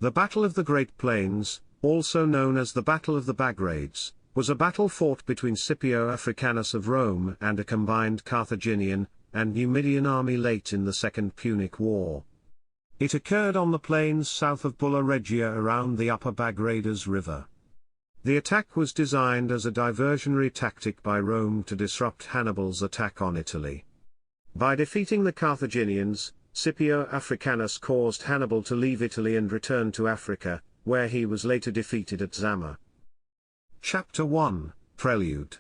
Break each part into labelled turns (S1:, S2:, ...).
S1: The Battle of the Great Plains, also known as the Battle of the Bagrades, was a battle fought between Scipio Africanus of Rome and a combined Carthaginian and Numidian army late in the Second Punic War. It occurred on the plains south of Bulla Regia around the upper Bagradas River. The attack was designed as a diversionary tactic by Rome to disrupt Hannibal's attack on Italy. By defeating the Carthaginians, Scipio Africanus caused Hannibal to leave Italy and return to Africa, where he was later defeated at Zama. Chapter 1, Prelude.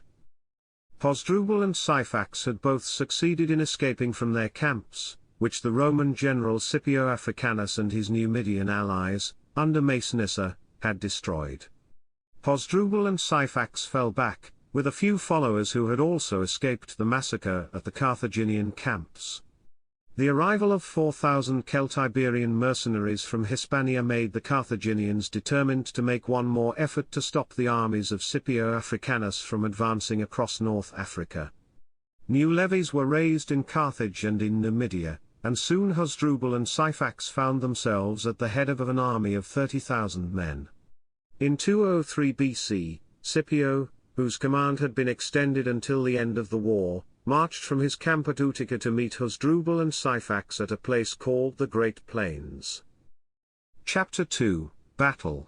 S1: Hasdrubal and Syphax had both succeeded in escaping from their camps, which the Roman general Scipio Africanus and his Numidian allies, under Massinissa, had destroyed. Hasdrubal and Syphax fell back, with a few followers who had also escaped the massacre at the Carthaginian camps. The arrival of 4,000 Celtiberian mercenaries from Hispania made the Carthaginians determined to make one more effort to stop the armies of Scipio Africanus from advancing across North Africa. New levies were raised in Carthage and in Numidia, and soon Hasdrubal and Syphax found themselves at the head of an army of 30,000 men. In 203 BC, Scipio, whose command had been extended until the end of the war, marched from his camp at Utica to meet Hasdrubal and Syphax at a place called the Great Plains. Chapter 2, Battle.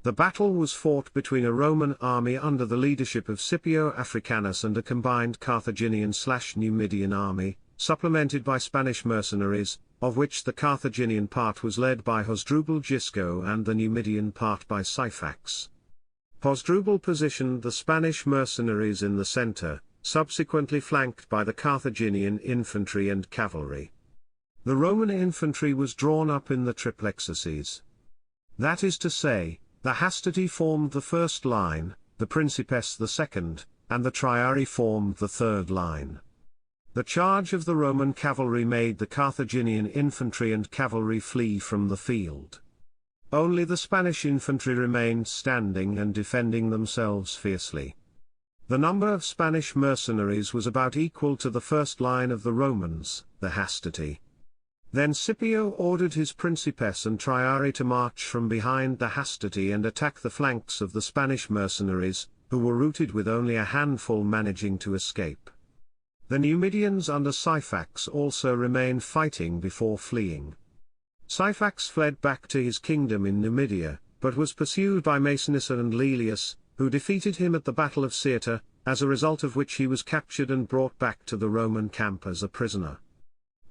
S1: The battle was fought between a Roman army under the leadership of Scipio Africanus and a combined Carthaginian/Numidian army, supplemented by Spanish mercenaries, of which the Carthaginian part was led by Hasdrubal Gisco and the Numidian part by Syphax. Hasdrubal positioned the Spanish mercenaries in the center, subsequently flanked by the Carthaginian infantry and cavalry. The Roman infantry was drawn up in the triplexes. That is to say, the hastati formed the first line, the principes the second, and the triarii formed the third line. The charge of the Roman cavalry made the Carthaginian infantry and cavalry flee from the field. Only the Spanish infantry remained standing and defending themselves fiercely. The number of Spanish mercenaries was about equal to the first line of the Romans, the hastati. Then Scipio ordered his principes and triarii to march from behind the hastati and attack the flanks of the Spanish mercenaries, who were routed with only a handful managing to escape. The Numidians under Syphax also remained fighting before fleeing. Syphax fled back to his kingdom in Numidia, but was pursued by Massinissa and Lelius, who defeated him at the Battle of Cirta, as a result of which he was captured and brought back to the Roman camp as a prisoner.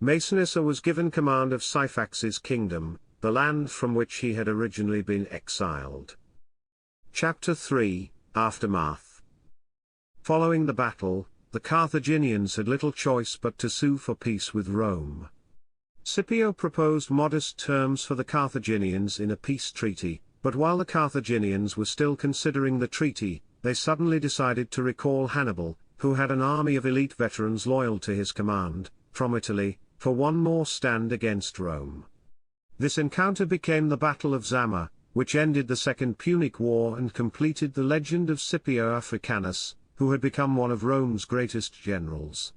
S1: Massinissa was given command of Syphax's kingdom, the land from which he had originally been exiled. Chapter 3, Aftermath. Following the battle, the Carthaginians had little choice but to sue for peace with Rome. Scipio proposed modest terms for the Carthaginians in a peace treaty, but while the Carthaginians were still considering the treaty, they suddenly decided to recall Hannibal, who had an army of elite veterans loyal to his command, from Italy, for one more stand against Rome. This encounter became the Battle of Zama, which ended the Second Punic War and completed the legend of Scipio Africanus, who had become one of Rome's greatest generals.